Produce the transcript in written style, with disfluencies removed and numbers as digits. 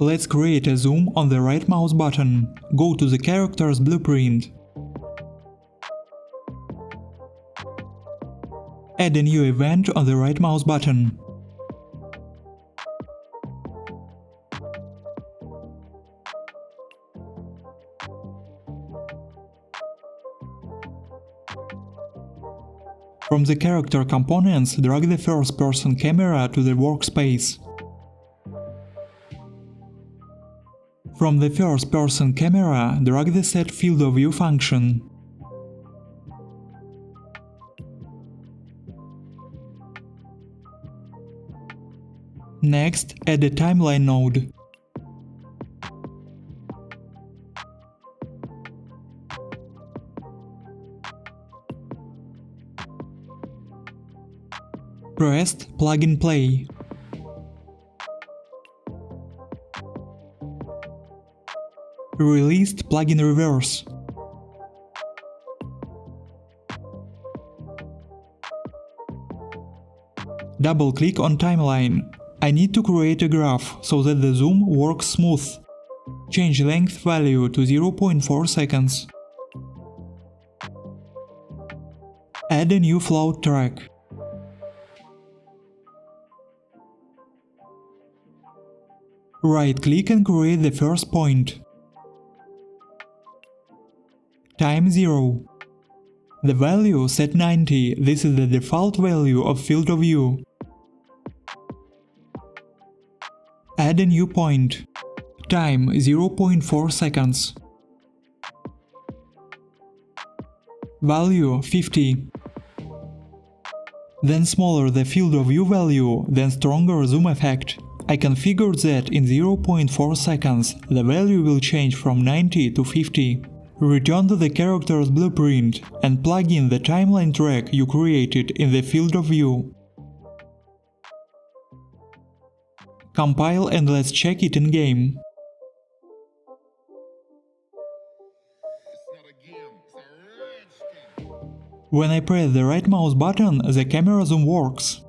Let's create a zoom on the right mouse button. Go to the character's blueprint. Add a new event on the right mouse button. From the character components, drag the first-person camera to the workspace. From the first-person camera, drag the Set Field of View function. Next, add a timeline node. Pressed plug and play. Released plug in reverse. Double click on timeline. I need to create a graph so that the zoom works smooth. Change length value to 0.4 seconds. Add a new float track. Right-click and create the first point. Time 0. The value set 90, this is the default value of field of view. Add a new point. Time 0.4 seconds. Value 50. Then smaller the field of view value, then stronger zoom effect. I configured that in 0.4 seconds the value will change from 90 to 50. Return to the character's blueprint and plug in the timeline track you created in the field of view. Compile and let's check it in-game. When I press the right mouse button, the camera zoom works.